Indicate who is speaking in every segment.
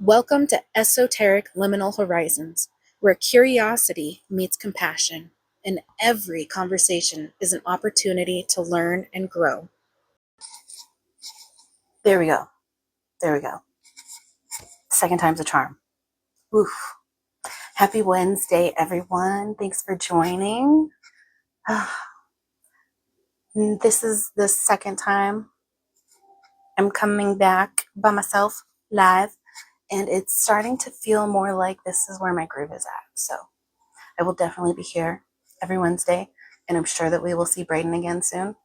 Speaker 1: Welcome to Esoteric Liminal Horizons, where curiosity meets compassion, and every conversation is an opportunity to learn and grow. There we go. There we go. Second time's a charm. Oof. Happy Wednesday, everyone. Thanks for joining. This is the second time I'm coming back by myself live, and it's starting to feel more like this is where my groove is at. So I will definitely be here every Wednesday, and I'm sure that we will see Braden again soon.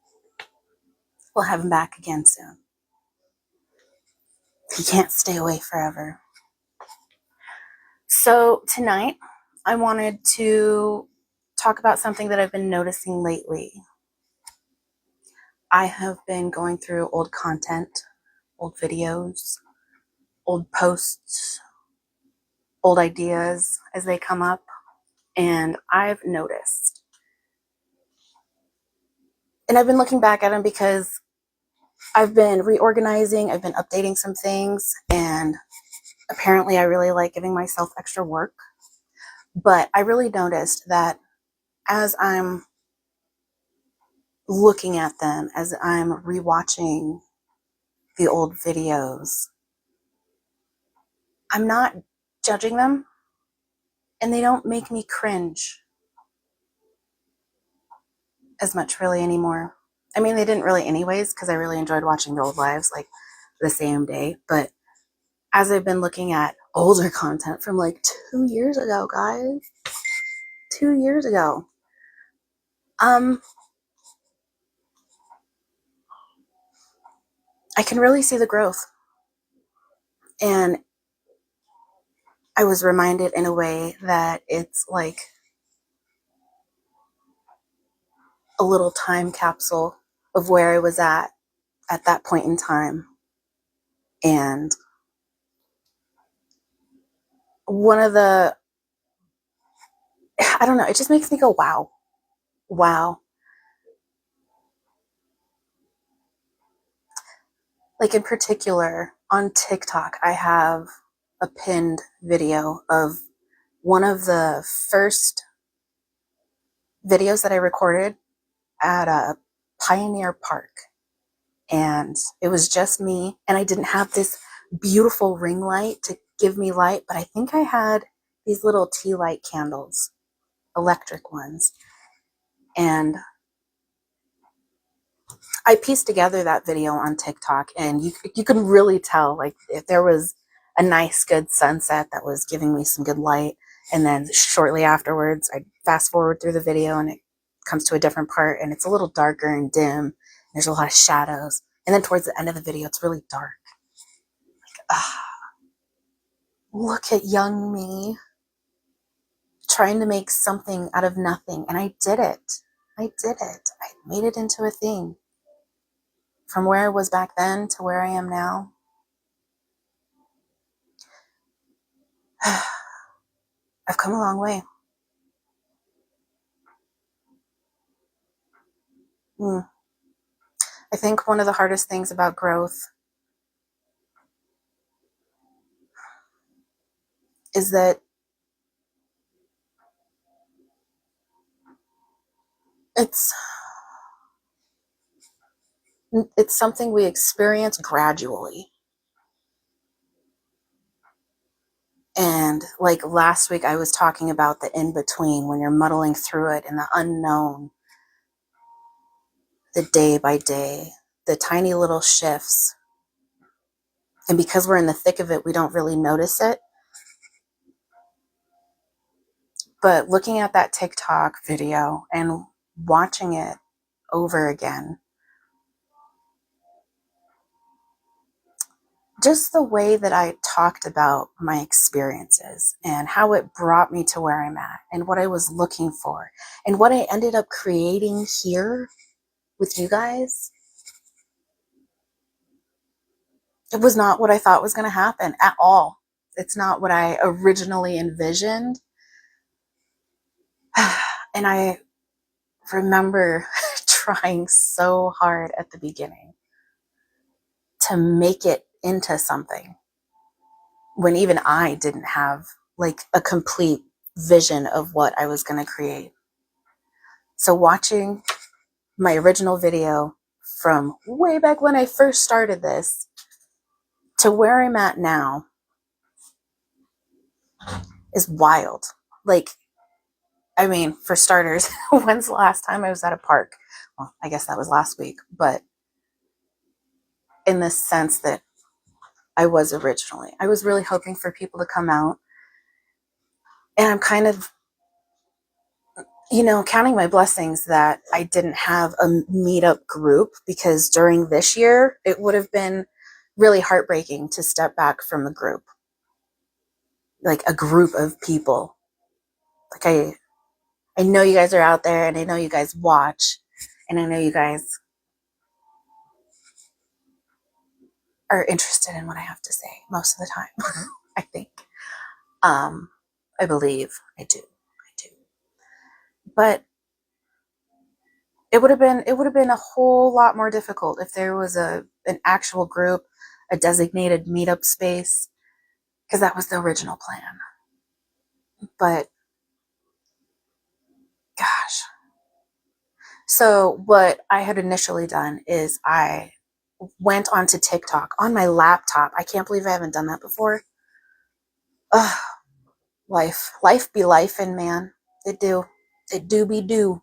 Speaker 1: We'll have him back again soon. He can't stay away forever. So tonight, I wanted to talk about something that I've been noticing lately. I have been going through old content, old videos, old posts, old ideas as they come up, and I've noticed. And I've been looking back at them because I've been reorganizing, I've been updating some things, and apparently I really like giving myself extra work. But I really noticed that as I'm looking at them, as I'm rewatching the old videos, I'm not judging them, and they don't make me cringe as much really anymore. I mean, they didn't really anyways, because I really enjoyed watching the old lives like the same day. But as I've been looking at older content from like 2 years ago, guys, 2 years ago, I can really see the growth. And I was reminded in a way that it's like a little time capsule of where I was at that point in time. And one of the, I don't know, it just makes me go, wow, wow. Like in particular, on TikTok, I have a pinned video of one of the first videos that I recorded at a Pioneer Park. And it was just me, and I didn't have this beautiful ring light to give me light, but I think I had these little tea light candles, electric ones. And I pieced together that video on TikTok, and you can really tell, like, if there was a nice, good sunset that was giving me some good light, and then shortly afterwards, I fast forward through the video, and it comes to a different part, and it's a little darker and dim. There's a lot of shadows, and then towards the end of the video, it's really dark. Look at young me trying to make something out of nothing, and I did it. I made it into a thing. From where I was back then to where I am now, I've come a long way. I think one of the hardest things about growth is that it's something we experience gradually. And like last week, I was talking about the in-between, when you're muddling through it and the unknown, the day by day, the tiny little shifts. And because we're in the thick of it, we don't really notice it. But looking at that TikTok video and watching it over again, just the way that I talked about my experiences and how it brought me to where I'm at and what I was looking for and what I ended up creating here with you guys, it was not what I thought was going to happen at all. It's not what I originally envisioned. And I remember trying so hard at the beginning to make it into something. when even I didn't have like a complete vision of what I was going to create. So watching my original video from way back when I first started this to where I'm at now is wild. Like, I mean, for starters, when's the last time I was at a park? Well, I guess that was last week, but in the sense that I was originally, I was really hoping for people to come out. And I'm kind of, counting my blessings that I didn't have a meetup group, because during this year, it would have been really heartbreaking to step back from a group, like a group of people. Like I know you guys are out there, and I know you guys watch, and I know you guys are interested in what I have to say most of the time. I think. I believe I do. But it would have been a whole lot more difficult if there was an actual group, a designated meetup space, because that was the original plan. But gosh. So what I had initially done is I went onto TikTok on my laptop. I can't believe I haven't done that before. Ugh, life be life, and man, it do be do.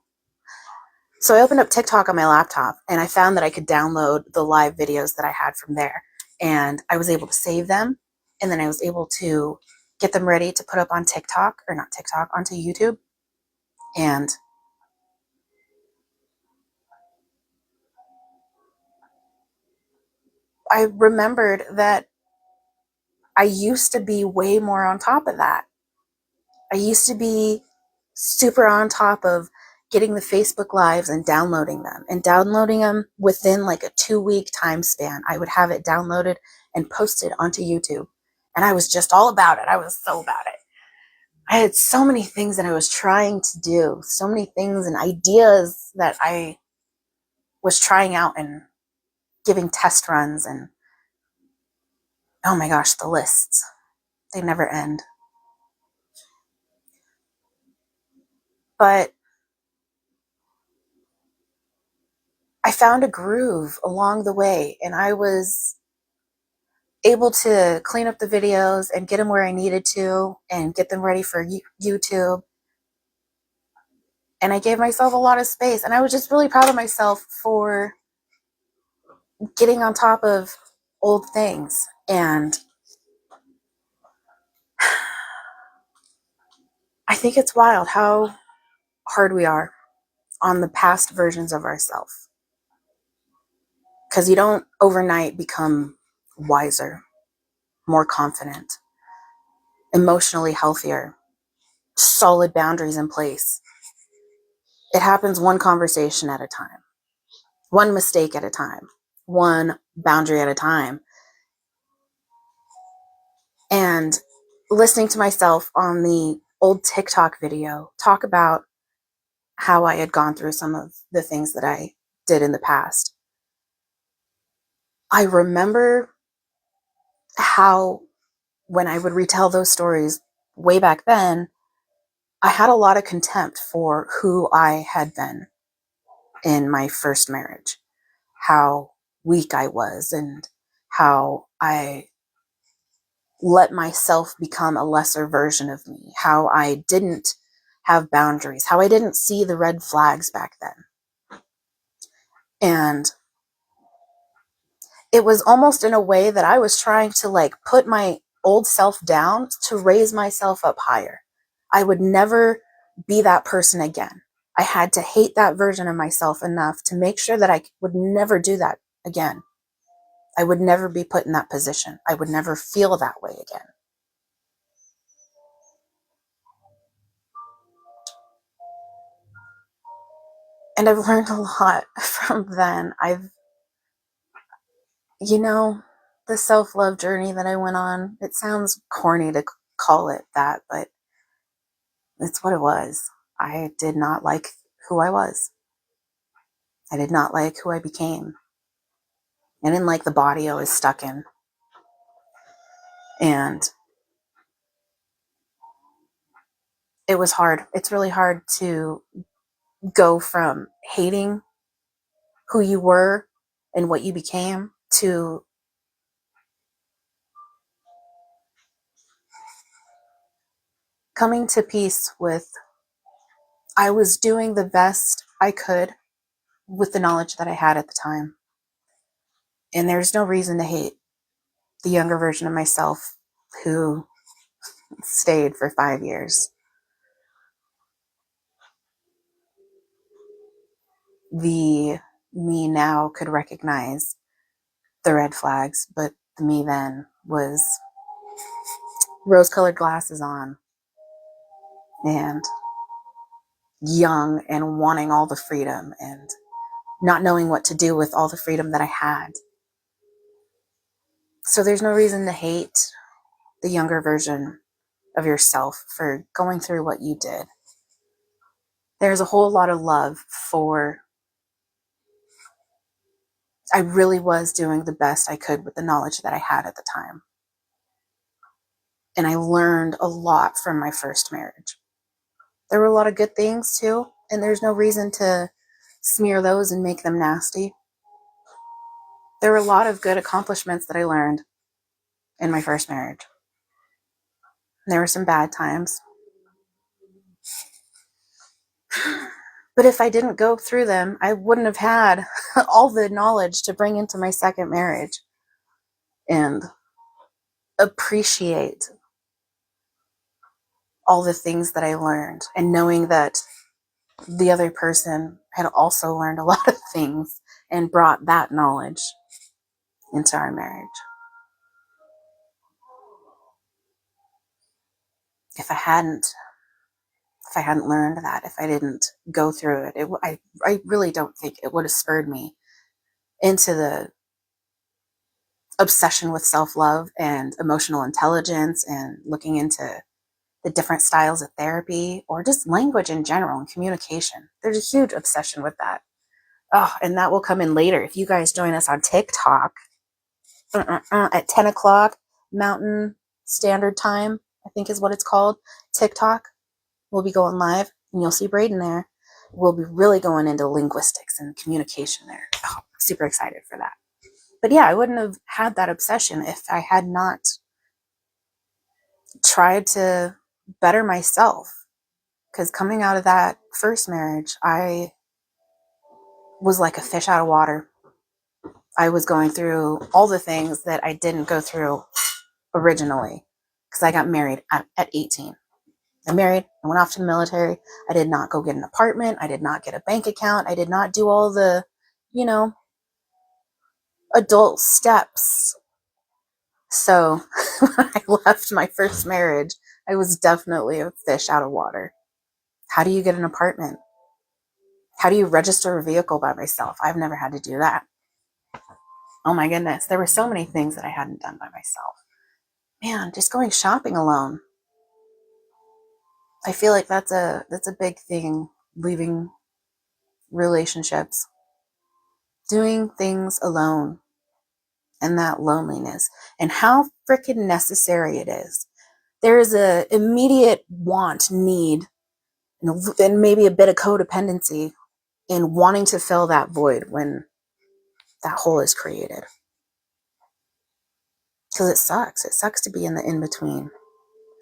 Speaker 1: So I opened up TikTok on my laptop, and I found that I could download the live videos that I had from there, and I was able to save them, and then I was able to get them ready to put up on TikTok, or not TikTok, onto YouTube. And I remembered that I used to be way more on top of that. I used to be super on top of getting the Facebook Lives and downloading them within like a 2-week time span. I would have it downloaded and posted onto YouTube. And I was just all about it. I was so about it. I had so many things that I was trying to do, so many things and ideas that I was trying out and giving test runs. And oh my gosh, the lists, they never end. But I found a groove along the way, and I was able to clean up the videos and get them where I needed to and get them ready for YouTube. And I gave myself a lot of space, and I was just really proud of myself for getting on top of old things. And I think it's wild how hard we are on the past versions of ourselves, because you don't overnight become wiser, more confident, emotionally healthier, solid boundaries in place. It happens one conversation at a time, one mistake at a time, one boundary at a time. And listening to myself on the old TikTok video talk about how I had gone through some of the things that I did in the past, I remember how when I would retell those stories way back then, I had a lot of contempt for who I had been in my first marriage, how weak I was, and how I let myself become a lesser version of me, how I didn't have boundaries, how I didn't see the red flags back then. And it was almost in a way that I was trying to like put my old self down to raise myself up higher. I would never be that person again. I had to hate that version of myself enough to make sure that I would never do that again. I would never be put in that position. I would never feel that way again. And I've learned a lot from then. The self-love journey that I went on, it sounds corny to call it that, but it's what it was. I did not like who I was. I did not like who I became. I didn't like the body I was stuck in. And it was hard. It's really hard to go from hating who you were and what you became to coming to peace with I was doing the best I could with the knowledge that I had at the time. And there's no reason to hate the younger version of myself who stayed for 5 years. The me now could recognize the red flags, but the me then was rose colored glasses on and young and wanting all the freedom and not knowing what to do with all the freedom that I had. So there's no reason to hate the younger version of yourself for going through what you did. There's a whole lot of love for I really was doing the best I could with the knowledge that I had at the time. And I learned a lot from my first marriage. There were a lot of good things too, and there's no reason to smear those and make them nasty. There were a lot of good accomplishments that I learned in my first marriage. There were some bad times. But if I didn't go through them, I wouldn't have had all the knowledge to bring into my second marriage and appreciate all the things that I learned and knowing that the other person had also learned a lot of things and brought that knowledge into our marriage. If I hadn't learned that, if I didn't go through it, I really don't think it would have spurred me into the obsession with self-love and emotional intelligence and looking into the different styles of therapy or just language in general and communication. There's a huge obsession with that. Oh, and that will come in later. If you guys join us on TikTok at 10 o'clock Mountain Standard Time, I think is what it's called, TikTok, we'll be going live and you'll see Braden there. We'll be really going into linguistics and communication there. Oh, I'm super excited for that. But yeah, I wouldn't have had that obsession if I had not tried to better myself. Because coming out of that first marriage, I was like a fish out of water. I was going through all the things that I didn't go through originally because I got married at 18. I married, I went off to the military. I did not go get an apartment. I did not get a bank account. I did not do all the, adult steps. So when I left my first marriage, I was definitely a fish out of water. How do you get an apartment? How do you register a vehicle by myself? I've never had to do that. Oh my goodness. There were so many things that I hadn't done by myself. Man, just going shopping alone. I feel like that's a big thing, leaving relationships. Doing things alone and that loneliness and how freaking necessary it is. There is a immediate want, need, and maybe a bit of codependency in wanting to fill that void when that hole is created. Because it sucks. It sucks to be in the in-between.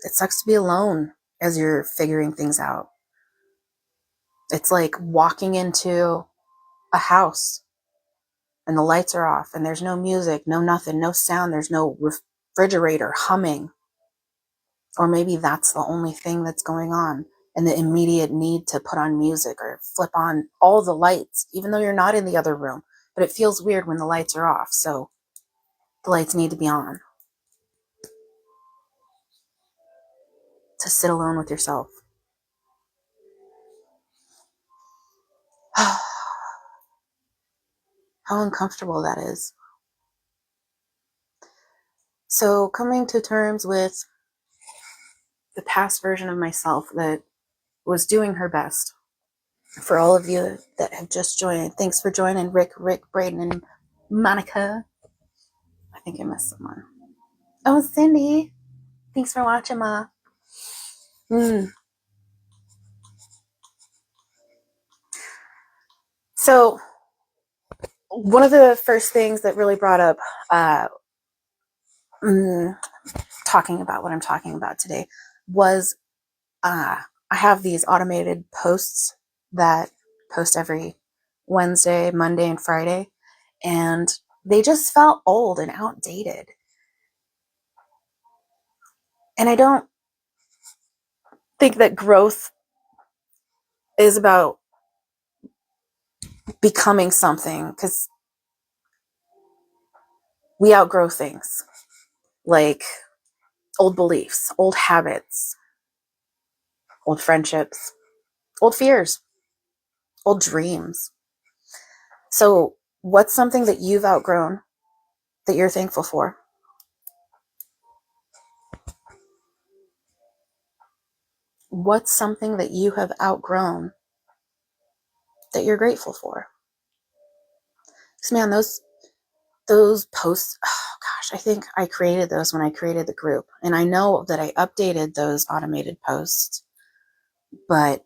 Speaker 1: It sucks to be alone as you're figuring things out. It's like walking into a house and the lights are off and there's no music, no nothing, no sound, there's no refrigerator humming. Or maybe that's the only thing that's going on and the immediate need to put on music or flip on all the lights, even though you're not in the other room. But it feels weird when the lights are off, so the lights need to be on. To sit alone with yourself. How uncomfortable that is. So coming to terms with the past version of myself that was doing her best. For all of you that have just joined, thanks for joining. Rick, Braden, and Monica. I think I missed someone. Oh, Cindy. Thanks for watching, Ma. So one of the first things that really brought up talking about what I'm talking about today was I have these automated posts that post every Wednesday, Monday, and Friday, and they just felt old and outdated. And I don't think that growth is about becoming something, because we outgrow things like old beliefs, old habits, old friendships, old fears, old dreams. So, what's something that you've outgrown that you're thankful for? What's something that you have outgrown that you're grateful for? Because, man, those posts, oh gosh, I think I created those when I created the group. And I know that I updated those automated posts, but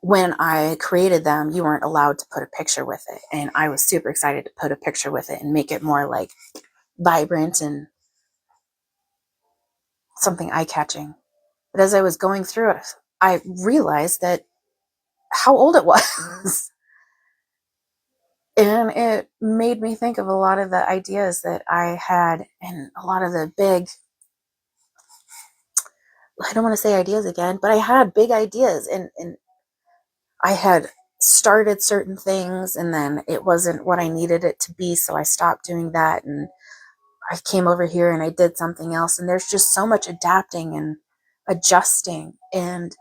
Speaker 1: when I created them, you weren't allowed to put a picture with it. And I was super excited to put a picture with it and make it more like vibrant and something eye-catching. But as I was going through it, I realized that how old it was. And it made me think of a lot of the ideas that I had and a lot of the big, I don't want to say ideas again, but I had big ideas, and I had started certain things and then it wasn't what I needed it to be. So I stopped doing that and I came over here and I did something else. And there's just so much adapting and adjusting. And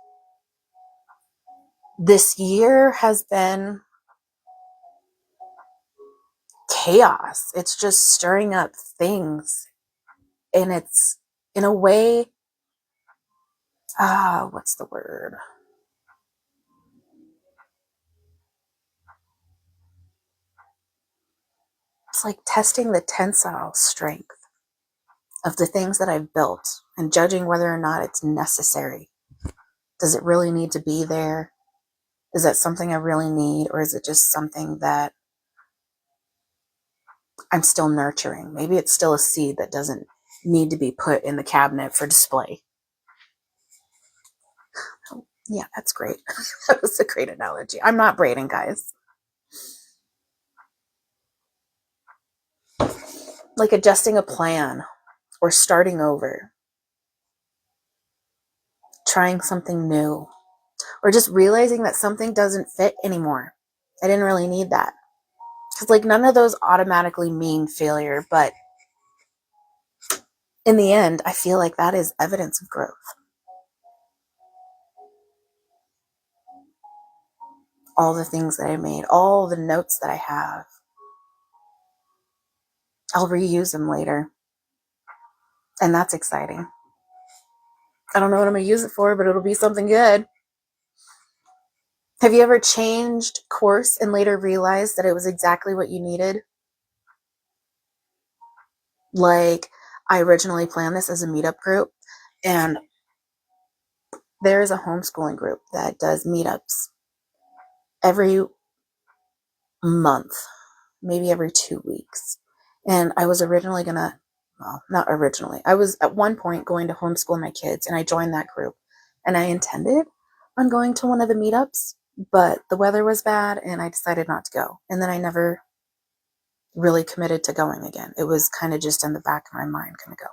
Speaker 1: this year has been chaos. It's just stirring up things. And it's in a way, what's the word? It's like testing the tensile strength of the things that I've built and judging whether or not it's necessary. Does it really need to be there? Is that something I really need? Or is it just something that I'm still nurturing? Maybe it's still a seed that doesn't need to be put in the cabinet for display. Oh, yeah, that's great. That was a great analogy. I'm not braiding, guys. Like adjusting a plan or starting over, trying something new, or just realizing that something doesn't fit anymore. I didn't really need that. Because, like, none of those automatically mean failure, but in the end, I feel like that is evidence of growth. All the things that I made, all the notes that I have, I'll reuse them later. And that's exciting. I don't know what I'm going to use it for, but it'll be something good. Have you ever changed course and later realized that it was exactly what you needed? Like, I originally planned this as a meetup group, and there is a homeschooling group that does meetups every month, maybe every 2 weeks. And I was originally going to, well, not originally, I was at one point going to homeschool my kids, and I joined that group. And I intended on going to one of the meetups, but the weather was bad and I decided not to go. And then I never really committed to going again. It was kind of just in the back of my mind, going to go.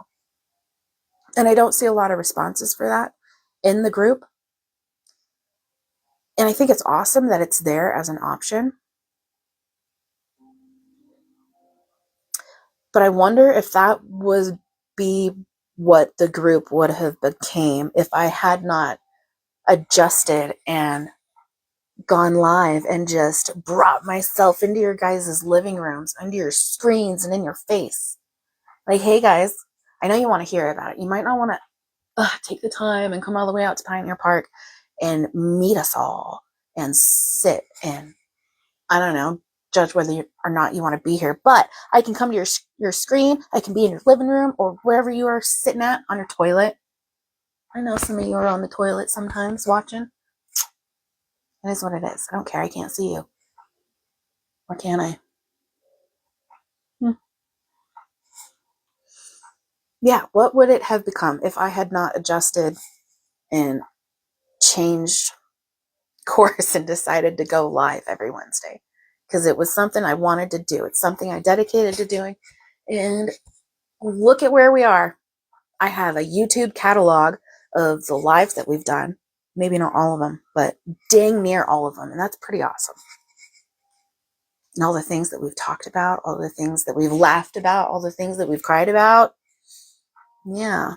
Speaker 1: And I don't see a lot of responses for that in the group. And I think it's awesome that it's there as an option. But I wonder if that would be what the group would have became if I had not adjusted and gone live and just brought myself into your guys' living rooms, into your screens, and in your face. Like, hey guys, I know you want to hear about it. You might not want to take the time and come all the way out to Pioneer Park and meet us all and sit and, I don't know, judge whether or not you want to be here. But I can come to your screen. I can be in your living room or wherever you are sitting at on your toilet. I know some of you are on the toilet sometimes watching. It is what it is. I don't care. I can't see you. Or can I? Yeah, what would it have become if I had not adjusted and changed course and decided to go live every Wednesday? Because it was something I wanted to do. It's something I dedicated to doing. And look at where we are. I have a YouTube catalog of the lives that we've done. Maybe not all of them, but dang near all of them. And that's pretty awesome. And all the things that we've talked about, all the things that we've laughed about, all the things that we've cried about. Yeah.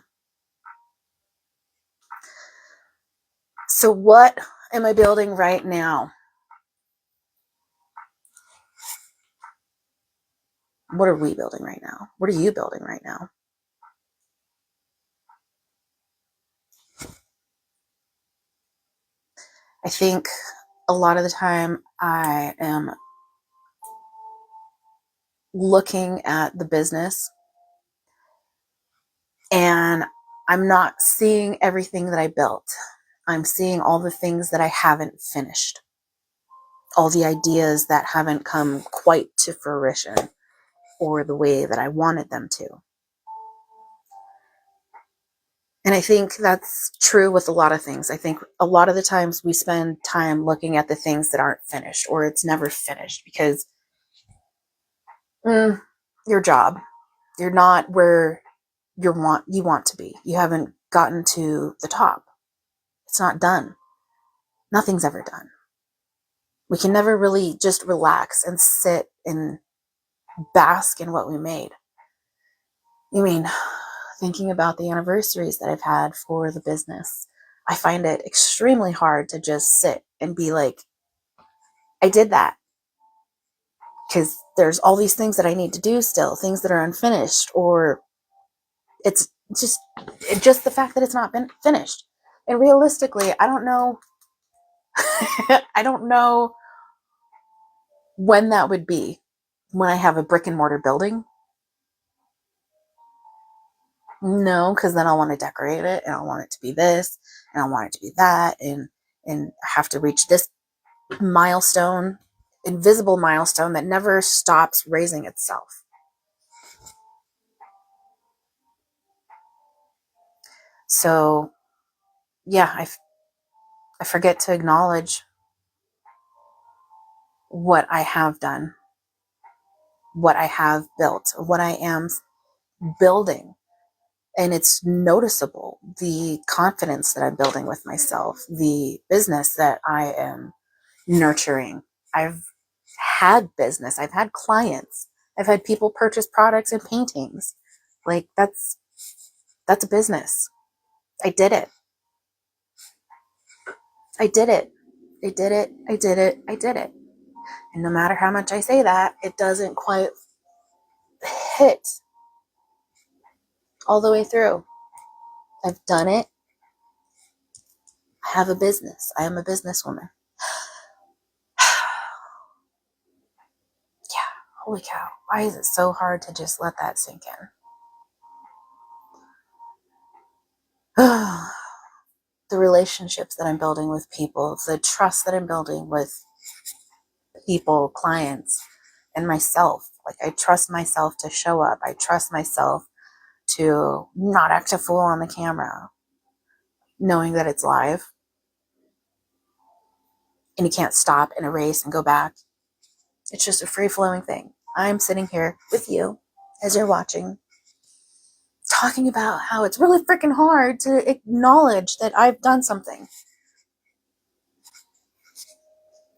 Speaker 1: So what am I building right now? What are we building right now? What are you building right now? I think a lot of the time I am looking at the business and I'm not seeing everything that I built. I'm seeing all the things that I haven't finished, all the ideas that haven't come quite to fruition or the way that I wanted them to. And I think that's true with a lot of things. I think a lot of the times we spend time looking at the things that aren't finished or it's never finished because your job, you're not where you want to be. You haven't gotten to the top. It's not done. Nothing's ever done. We can never really just relax and sit and bask in what we made. I mean, thinking about the anniversaries that I've had for the business, I find it extremely hard to just sit and be like, I did that. Because there's all these things that I need to do still, things that are unfinished, or it's just the fact that it's not been finished. And realistically, I don't know. I don't know when that would be. When I have a brick and mortar building? No, because then I want to decorate it and I want it to be this and I want it to be that and I have to reach this milestone, invisible milestone that never stops raising itself. So yeah, I forget to acknowledge what I have done, what I have built, what I am building. And it's noticeable, the confidence that I'm building with myself, the business that I am nurturing. I've had business, I've had clients, I've had people purchase products and paintings. Like that's a business. I did it. I did it. I did it. I did it. I did it. And no matter how much I say that, it doesn't quite hit all the way through. I've done it. I have a business. I am a businesswoman. Yeah, holy cow. Why is it so hard to just let that sink in? The relationships that I'm building with people, the trust that I'm building with people, clients, and myself. Like, I trust myself to show up. I trust myself to not act a fool on the camera, knowing that it's live and you can't stop and erase and go back. It's just a free flowing thing. I'm sitting here with you as you're watching, talking about how it's really freaking hard to acknowledge that I've done something.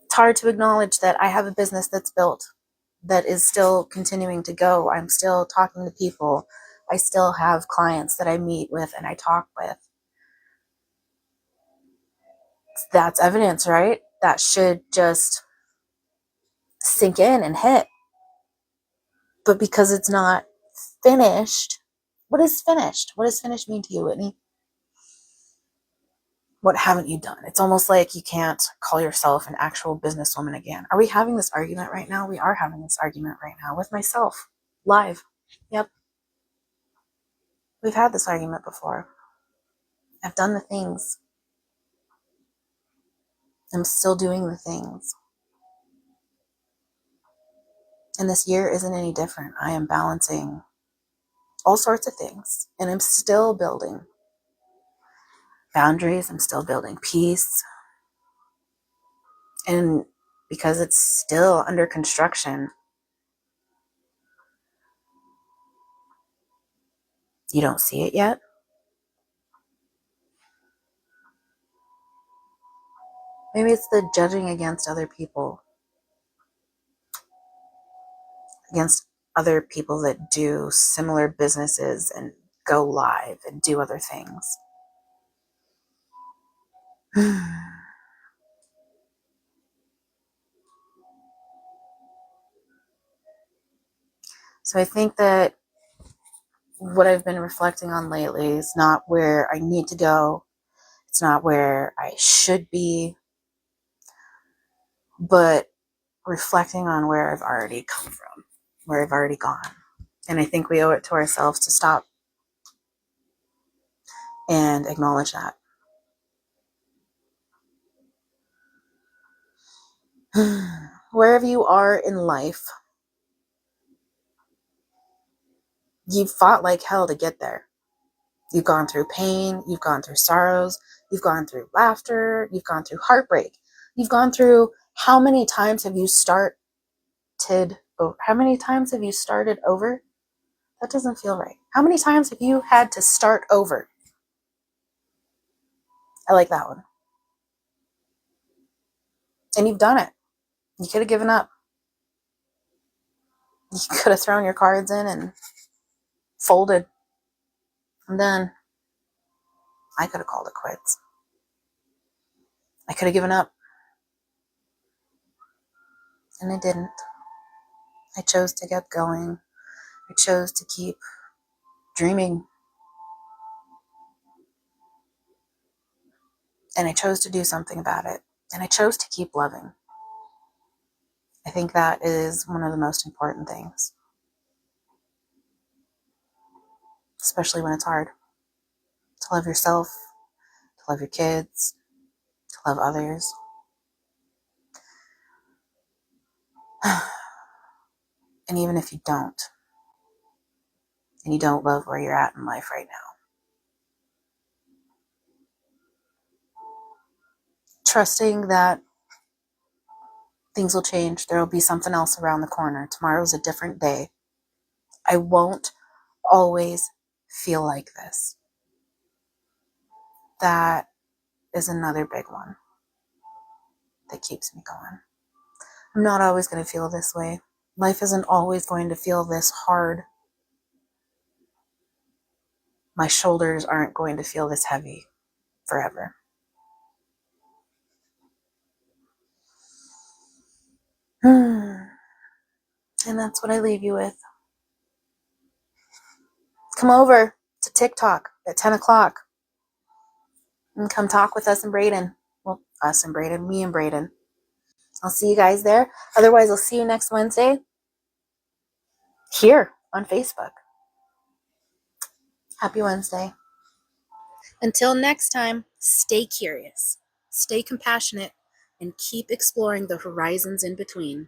Speaker 1: It's hard to acknowledge that I have a business that's built, that is still continuing to go. I'm still talking to people. I still have clients that I meet with and I talk with. That's evidence, right? That should just sink in and hit. But because it's not finished, what is finished? What does finished mean to you, Whitney? What haven't you done? It's almost like you can't call yourself an actual businesswoman again. Are we having this argument right now? We are having this argument right now with myself, live. Yep. We've had this argument before. I've done the things. I'm still doing the things. And this year isn't any different. I am balancing all sorts of things. And I'm still building boundaries. I'm still building peace. And because it's still under construction, you don't see it yet. Maybe it's the judging against other people, against other people that do similar businesses and go live and do other things. So I think that what I've been reflecting on lately is not where I need to go. It's not where I should be, but reflecting on where I've already come from, where I've already gone. And I think we owe it to ourselves to stop and acknowledge that. Wherever you are in life, you've fought like hell to get there. You've gone through pain, you've gone through sorrows, you've gone through laughter, you've gone through heartbreak. You've gone through how many times have you started over? That doesn't feel right. How many times have you had to start over? I like that one. And you've done it. You could have given up. You could have thrown your cards in and folded. And then I could have called it quits. I could have given up. And I didn't. I chose to get going. I chose to keep dreaming. And I chose to do something about it. And I chose to keep loving. I think that is one of the most important things. Especially when it's hard. To love yourself, to love your kids, to love others. And even if you don't, and you don't love where you're at in life right now, trusting that things will change. There will be something else around the corner. Tomorrow's a different day. I won't always feel like this. That is another big one that keeps me going. I'm not always going to feel this way. Life isn't always going to feel this hard. My shoulders aren't going to feel this heavy forever. And that's what I leave you with. Come over to TikTok at 10 o'clock and come talk with us and Braden. Well, us and Braden, me and Braden. I'll see you guys there. Otherwise, I'll see you next Wednesday here on Facebook. Happy Wednesday. Until next time, stay curious, stay compassionate, and keep exploring the horizons in between.